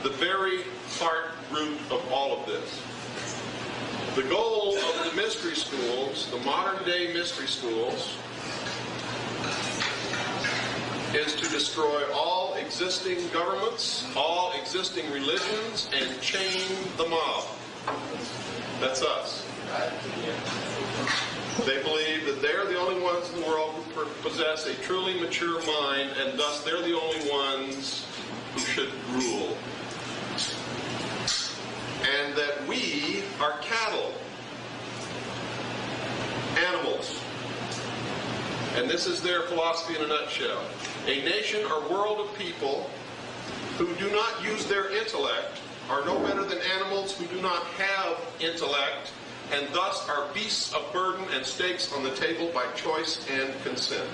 the very heart root of all of this. The goal of the mystery schools, the modern day mystery schools, is to destroy all existing governments, all existing religions, and chain the mob. That's us. They believe that they're the only ones in the world who possess a truly mature mind, and thus they're the only ones who should rule. And that we are cattle, animals. And this is their philosophy in a nutshell. A nation or world of people who do not use their intellect are no better than animals who do not have intellect, and thus are beasts of burden and stakes on the table by choice and consent.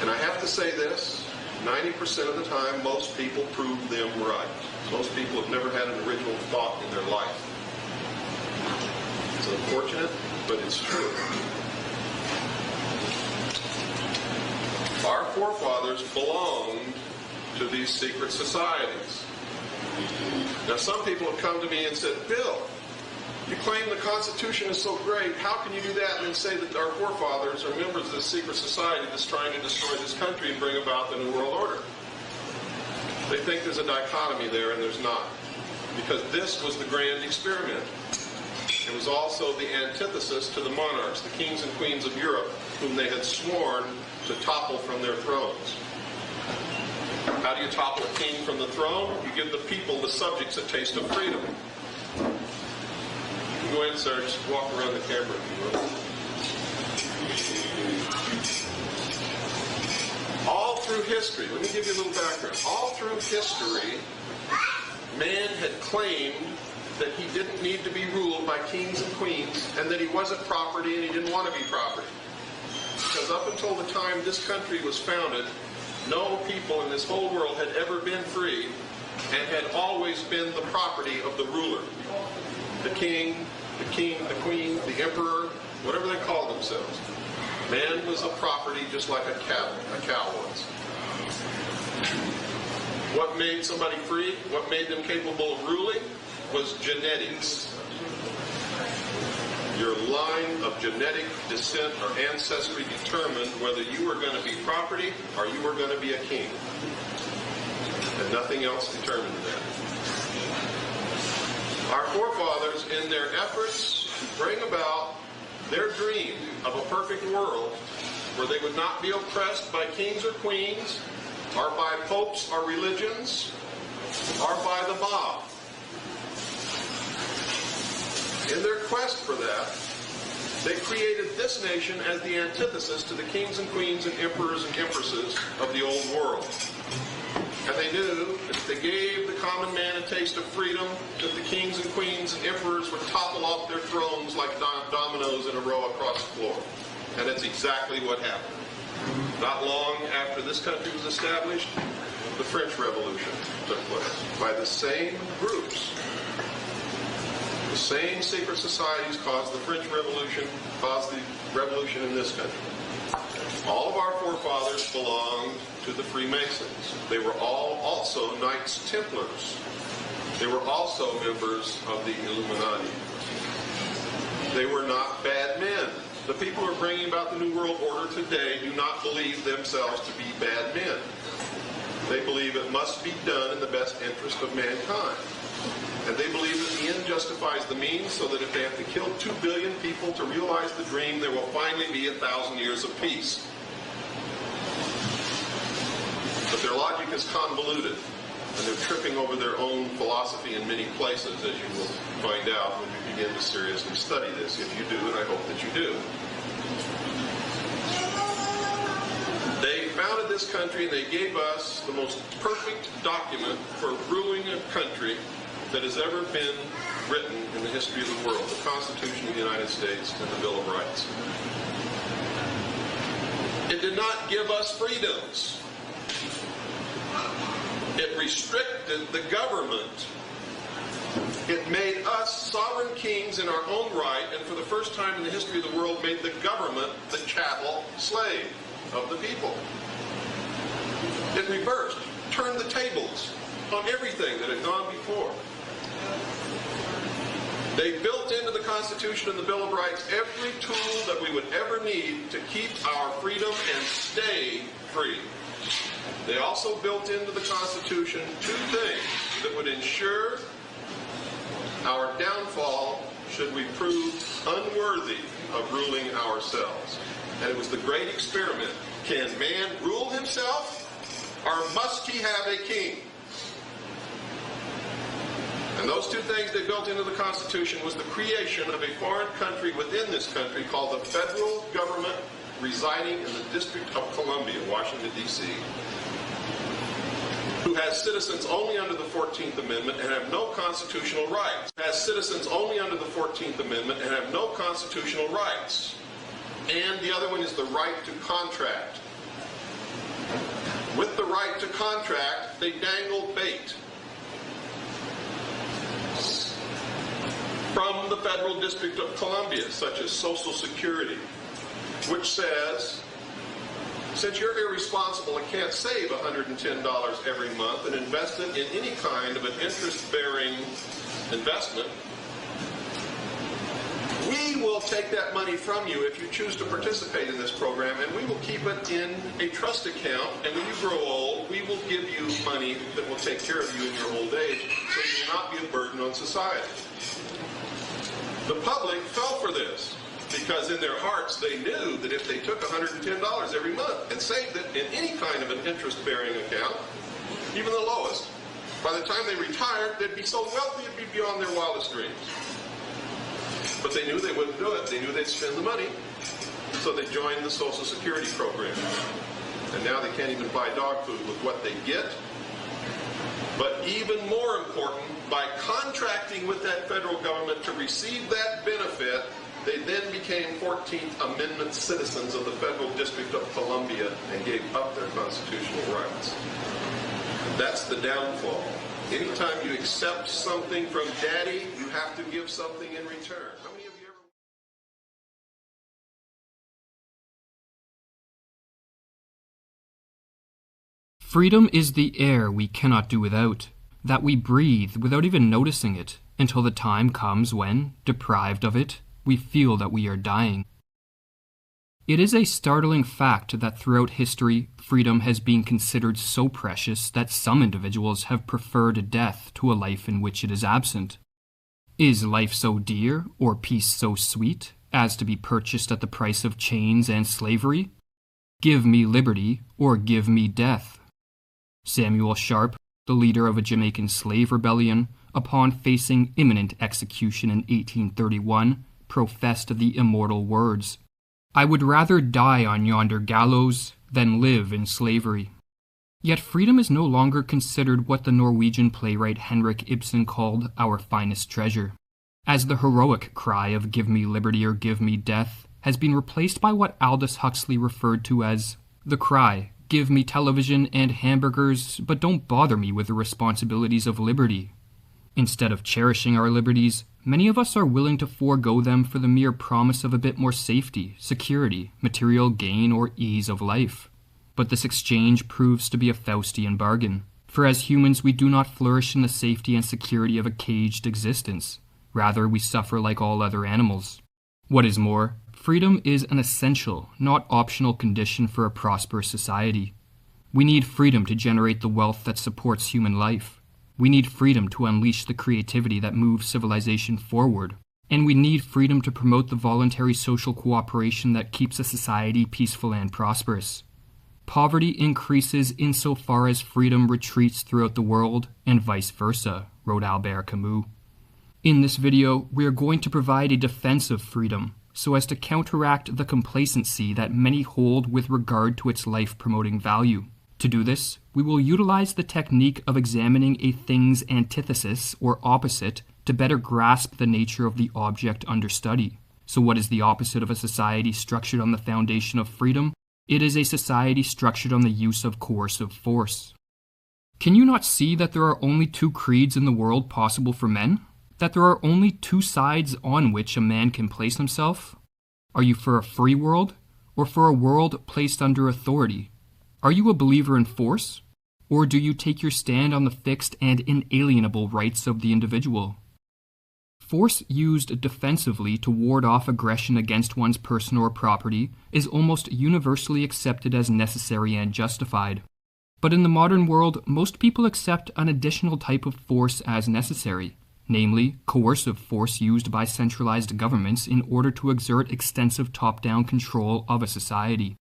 And I have to say this, 90% of the time, most people prove them right. Most people have never had an original thought in their life. It's unfortunate, but it's true. Our forefathers belonged to these secret societies. Now, some people have come to me and said, Bill, you claim the Constitution is so great. How can you do that and then say that our forefathers are members of this secret society that's trying to destroy this country and bring about the New World Order? They think there's a dichotomy there, and there's not. Because this was the grand experiment. It was also the antithesis to the monarchs, the kings and queens of Europe, whom they had sworn to topple from their thrones. How do you topple a king from the throne? You give the people, the subjects, a taste of freedom. You can go ahead, sir, just walk around the camera if you will. All through history, let me give you a little background. All through history, man had claimed that he didn't need to be ruled by kings and queens, and that he wasn't property and he didn't want to be property. Because up until the time this country was founded, no people in this whole world had ever been free and had always been the property of the ruler. The king, the queen, the emperor, whatever they called themselves. Man was a property just like a cow was. What made somebody free, what made them capable of ruling, was genetics. Your line of genetic descent or ancestry determined whether you were going to be property or you were going to be a king. And nothing else determined that. Our forefathers, in their efforts to bring about their dream of a perfect world where they would not be oppressed by kings or queens, or by popes or religions, or by the mob. In their quest for that, they created this nation as the antithesis to the kings and queens and emperors and empresses of the old world. And they knew that if they gave the common man a taste of freedom, that the kings and queens and emperors would topple off their thrones like dominoes in a row across the floor. And that's exactly what happened. Not long after this country was established, the French Revolution took place by the same groups. The same secret societies caused the French Revolution, caused the revolution in this country. All of our forefathers belonged to the Freemasons. They were all also Knights Templars. They were also members of the Illuminati. They were not bad men. The people who are bringing about the New World Order today do not believe themselves to be bad men. They believe it must be done in the best interest of mankind. And they believe that the end justifies the means, so that if they have to kill 2 billion people to realize the dream, there will finally be 1,000 years of peace. But their logic is convoluted, and they're tripping over their own philosophy in many places, as you will find out when you begin to seriously study this. If you do, and I hope that you do. They founded this country, and they gave us the most perfect document for ruling a country that has ever been written in the history of the world, the Constitution of the United States and the Bill of Rights. It did not give us freedoms. It restricted the government. It made us sovereign kings in our own right, and for the first time in the history of the world made the government the chattel slave of the people. It reversed, turned the tables on everything that had gone before. They built into the Constitution and the Bill of Rights every tool that we would ever need to keep our freedom and stay free. They also built into the Constitution two things that would ensure our downfall should we prove unworthy of ruling ourselves. And it was the great experiment. Can man rule himself, or must he have a king? And those two things they built into the Constitution was the creation of a foreign country within this country called the federal government residing in the District of Columbia, Washington, D.C., who has citizens only under the 14th Amendment and have no constitutional rights. Has citizens only under the 14th Amendment and have no constitutional rights. And the other one is the right to contract. With the right to contract, they dangle bait from the Federal District of Columbia, such as Social Security, which says, since you're irresponsible and can't save $110 every month and invest it in any kind of an interest-bearing investment, we will take that money from you if you choose to participate in this program, and we will keep it in a trust account, and when you grow old, we will give you money that will take care of you in your old age, so you will not be a burden on society. The public fell for this, because in their hearts they knew that if they took $110 every month and saved it in any kind of an interest-bearing account, even the lowest, by the time they retired, they'd be so wealthy it'd be beyond their wildest dreams. But they knew they wouldn't do it. They knew they'd spend the money, so they joined the Social Security program. And now they can't even buy dog food with what they get. But even more important, by contracting with that federal government to receive that benefit, they then became 14th Amendment citizens of the Federal District of Columbia and gave up their constitutional rights. That's the downfall. Anytime you accept something from Daddy, you have to give something in return. How many of you ever... Freedom is the air we cannot do without, that we breathe without even noticing it, until the time comes when, deprived of it, we feel that we are dying. It is a startling fact that throughout history, freedom has been considered so precious that some individuals have preferred death to a life in which it is absent. Is life so dear, or peace so sweet, as to be purchased at the price of chains and slavery? Give me liberty, or give me death. Samuel Sharpe, the leader of a Jamaican slave rebellion, upon facing imminent execution in 1831, professed the immortal words, "I would rather die on yonder gallows than live in slavery." Yet freedom is no longer considered what the Norwegian playwright Henrik Ibsen called our finest treasure, as the heroic cry of "give me liberty or give me death" has been replaced by what Aldous Huxley referred to as the cry, "give me television and hamburgers, but don't bother me with the responsibilities of liberty." Instead of cherishing our liberties, many of us are willing to forego them for the mere promise of a bit more safety, security, material gain, or ease of life. But this exchange proves to be a Faustian bargain, for as humans we do not flourish in the safety and security of a caged existence. Rather, we suffer like all other animals. What is more, freedom is an essential, not optional condition for a prosperous society. We need freedom to generate the wealth that supports human life. We need freedom to unleash the creativity that moves civilization forward. And we need freedom to promote the voluntary social cooperation that keeps a society peaceful and prosperous. Poverty increases insofar as freedom retreats throughout the world, and vice versa, wrote Albert Camus. In this video, we are going to provide a defense of freedom, so as to counteract the complacency that many hold with regard to its life-promoting value. To do this, we will utilize the technique of examining a thing's antithesis, or opposite, to better grasp the nature of the object under study. So what is the opposite of a society structured on the foundation of freedom? It is a society structured on the use of coercive force. Can you not see that there are only two creeds in the world possible for men? That there are only two sides on which a man can place himself? Are you for a free world, or for a world placed under authority? Are you a believer in force, Or do you take your stand on the fixed and inalienable rights of the individual? Force used defensively to ward off aggression against one's person or property is almost universally accepted as necessary and justified. But in the modern world, most people accept an additional type of force as necessary, namely coercive force used by centralized governments in order to exert extensive top-down control of a society.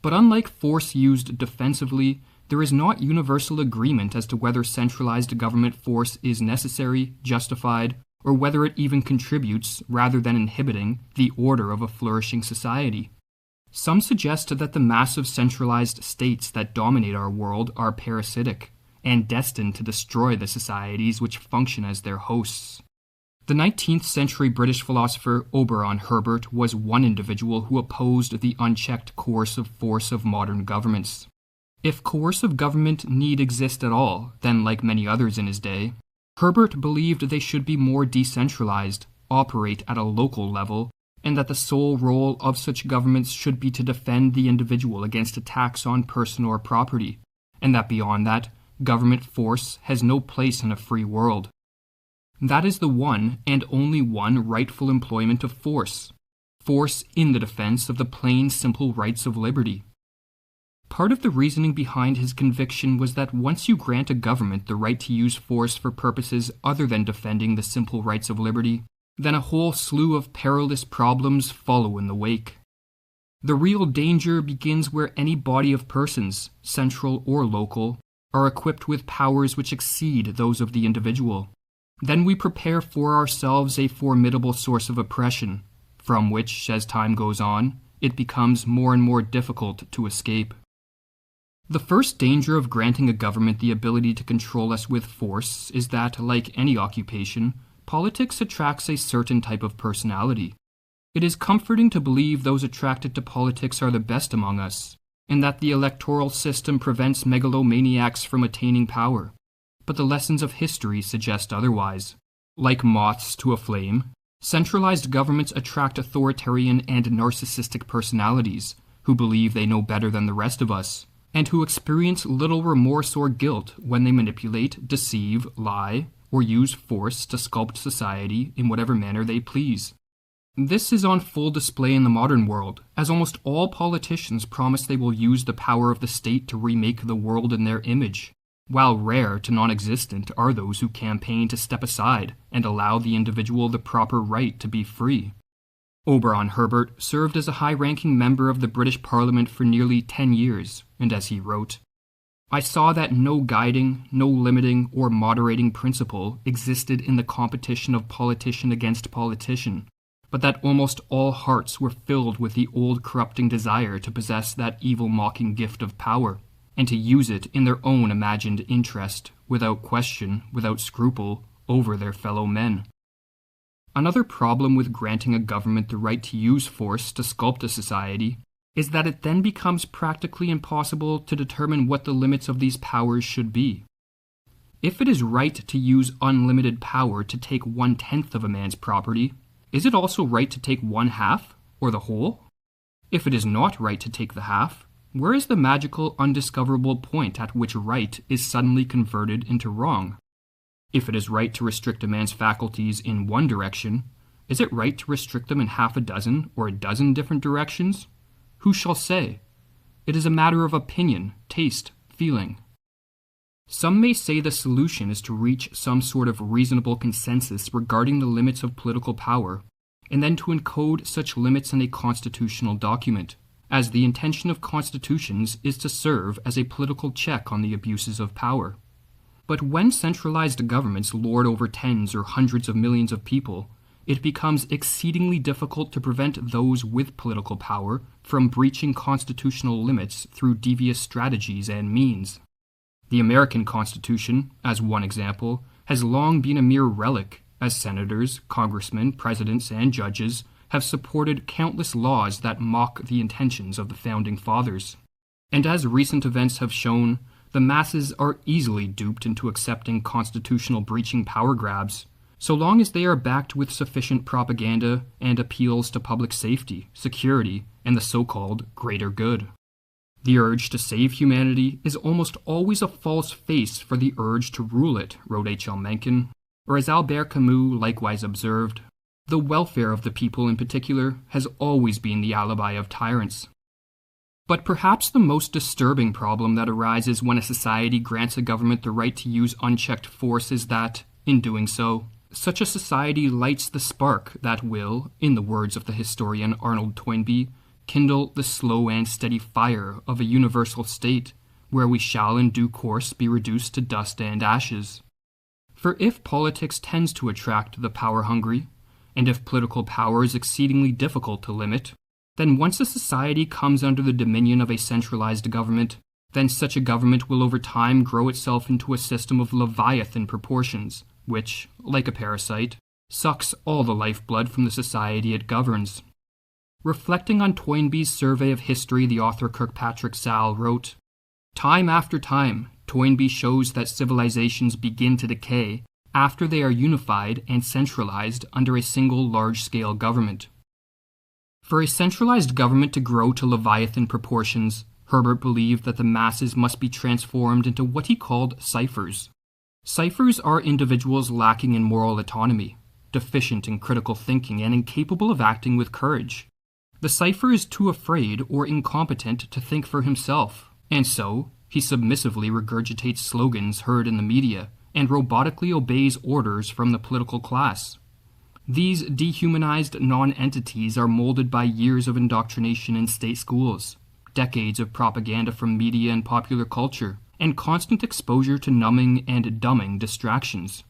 But unlike force used defensively, there is not universal agreement as to whether centralized government force is necessary, justified, or whether it even contributes, rather than inhibiting, the order of a flourishing society. Some suggest that the massive centralized states that dominate our world are parasitic, and destined to destroy the societies which function as their hosts. The 19th century British philosopher Oberon Herbert was one individual who opposed the unchecked coercive force of modern governments. If coercive government need exist at all, then like many others in his day, Herbert believed they should be more decentralized, operate at a local level, and that the sole role of such governments should be to defend the individual against attacks on person or property, and that beyond that, government force has no place in a free world. That is the one and only one rightful employment of force in the defense of the plain simple rights of liberty. Part of the reasoning behind his conviction was that once you grant a government the right to use force for purposes other than defending the simple rights of liberty, then a whole slew of perilous problems follow in the wake. The real danger begins where any body of persons, central or local, are equipped with powers which exceed those of the individual. Then we prepare for ourselves a formidable source of oppression, from which, as time goes on, it becomes more and more difficult to escape. The first danger of granting a government the ability to control us with force is that, like any occupation, politics attracts a certain type of personality. It is comforting to believe those attracted to politics are the best among us, and that the electoral system prevents megalomaniacs from attaining power. But the lessons of history suggest otherwise. Like moths to a flame, centralized governments attract authoritarian and narcissistic personalities who believe they know better than the rest of us, and who experience little remorse or guilt when they manipulate, deceive, lie, or use force to sculpt society in whatever manner they please. This is on full display in the modern world, as almost all politicians promise they will use the power of the state to remake the world in their image, while rare to non-existent are those who campaign to step aside and allow the individual the proper right to be free. Oberon Herbert served as a high-ranking member of the British Parliament for nearly 10 years, and as he wrote, "I saw that no guiding, no limiting or moderating principle existed in the competition of politician against politician, but that almost all hearts were filled with the old corrupting desire to possess that evil mocking gift of power, and to use it in their own imagined interest, without question, without scruple, over their fellow men." Another problem with granting a government the right to use force to sculpt a society is that it then becomes practically impossible to determine what the limits of these powers should be. If it is right to use unlimited power to take 1/10 of a man's property, is it also right to take 1/2, or the whole? If it is not right to take the half, where is the magical, undiscoverable point at which right is suddenly converted into wrong? If it is right to restrict a man's faculties in one direction, is it right to restrict them in half a dozen or a dozen different directions? Who shall say? It is a matter of opinion, taste, feeling. Some may say the solution is to reach some sort of reasonable consensus regarding the limits of political power, and then to encode such limits in a constitutional document, as the intention of constitutions is to serve as a political check on the abuses of power. But when centralized governments lord over tens or hundreds of millions of people, it becomes exceedingly difficult to prevent those with political power from breaching constitutional limits through devious strategies and means. The American Constitution, as one example, has long been a mere relic, as senators, congressmen, presidents, and judges have supported countless laws that mock the intentions of the Founding Fathers. And as recent events have shown, the masses are easily duped into accepting constitutional breaching power grabs, so long as they are backed with sufficient propaganda and appeals to public safety, security, and the so-called greater good. The urge to save humanity is almost always a false face for the urge to rule it, wrote H.L. Mencken, or as Albert Camus likewise observed, the welfare of the people in particular has always been the alibi of tyrants. But perhaps the most disturbing problem that arises when a society grants a government the right to use unchecked force is that, in doing so, such a society lights the spark that will, in the words of the historian Arnold Toynbee, kindle the slow and steady fire of a universal state, where we shall in due course be reduced to dust and ashes. For if politics tends to attract the power-hungry, and if political power is exceedingly difficult to limit, then once a society comes under the dominion of a centralized government, then such a government will over time grow itself into a system of Leviathan proportions, which, like a parasite, sucks all the lifeblood from the society it governs. Reflecting on Toynbee's survey of history, the author Kirkpatrick Sall wrote, "Time after time, Toynbee shows that civilizations begin to decay after they are unified and centralized under a single large-scale government. For a centralized government to grow to Leviathan proportions, Herbert believed that the masses must be transformed into what he called ciphers. Ciphers are individuals lacking in moral autonomy, deficient in critical thinking, and incapable of acting with courage. The cipher is too afraid or incompetent to think for himself, and so he submissively regurgitates slogans heard in the media and robotically obeys orders from the political class. These dehumanized non-entities are molded by years of indoctrination in state schools, decades of propaganda from media and popular culture, and constant exposure to numbing and dumbing distractions.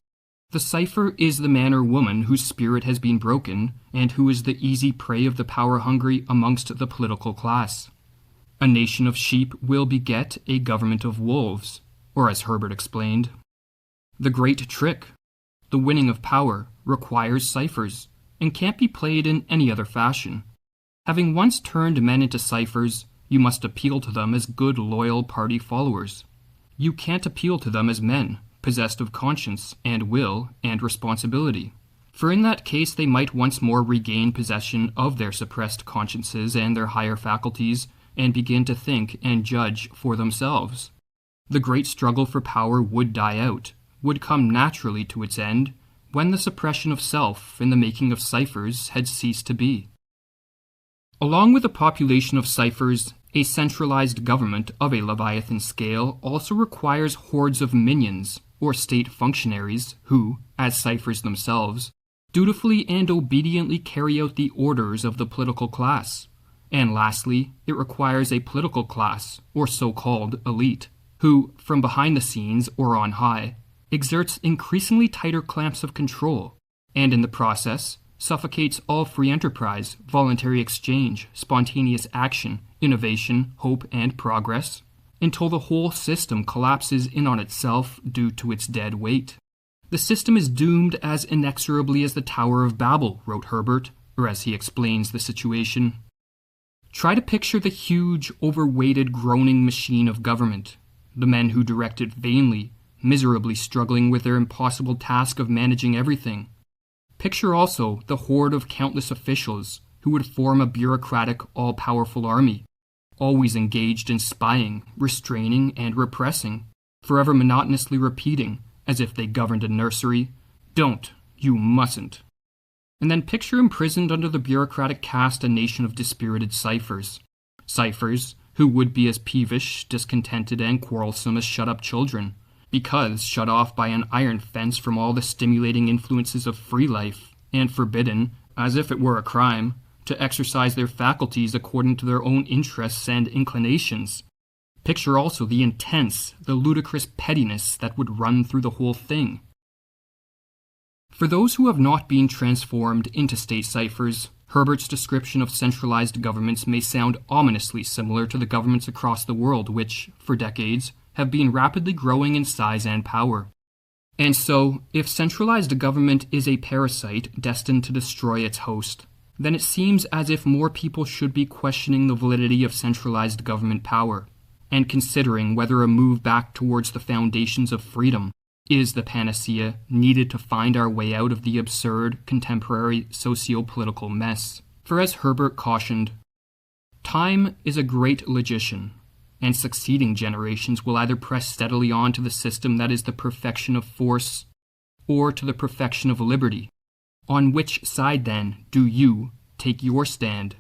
The cipher is the man or woman whose spirit has been broken and who is the easy prey of the power-hungry amongst the political class. A nation of sheep will beget a government of wolves, or as Herbert explained, the great trick, the winning of power, requires ciphers, and can't be played in any other fashion. Having once turned men into ciphers, you must appeal to them as good loyal party followers. You can't appeal to them as men, possessed of conscience and will and responsibility. For in that case they might once more regain possession of their suppressed consciences and their higher faculties, and begin to think and judge for themselves. The great struggle for power would die out, would come naturally to its end, when the suppression of self in the making of ciphers had ceased to be. Along with a population of ciphers, a centralized government of a Leviathan scale also requires hordes of minions, or state functionaries, who, as ciphers themselves, dutifully and obediently carry out the orders of the political class. And lastly, it requires a political class, or so-called elite, who, from behind the scenes or on high, exerts increasingly tighter clamps of control, and in the process suffocates all free enterprise, voluntary exchange, spontaneous action, innovation, hope, and progress, until the whole system collapses in on itself due to its dead weight. The system is doomed as inexorably as the Tower of Babel, wrote Herbert, or as he explains the situation. Try to picture the huge, overweighted, groaning machine of government, the men who direct it vainly, miserably struggling with their impossible task of managing everything. Picture also the horde of countless officials who would form a bureaucratic, all-powerful army, always engaged in spying, restraining, and repressing, forever monotonously repeating, as if they governed a nursery, "Don't, you mustn't." And then picture imprisoned under the bureaucratic caste a nation of dispirited ciphers. Ciphers who would be as peevish, discontented, and quarrelsome as shut-up children, because shut off by an iron fence from all the stimulating influences of free life, and forbidden, as if it were a crime, to exercise their faculties according to their own interests and inclinations. Picture also the intense, the ludicrous pettiness that would run through the whole thing. For those who have not been transformed into state ciphers, Herbert's description of centralized governments may sound ominously similar to the governments across the world which, for decades, have been rapidly growing in size and power. And so, if centralized government is a parasite destined to destroy its host, then it seems as if more people should be questioning the validity of centralized government power, and considering whether a move back towards the foundations of freedom is the panacea needed to find our way out of the absurd contemporary socio-political mess. For as Herbert cautioned, time is a great logician, and succeeding generations will either press steadily on to the system that is the perfection of force, or to the perfection of liberty. On which side, then, do you take your stand?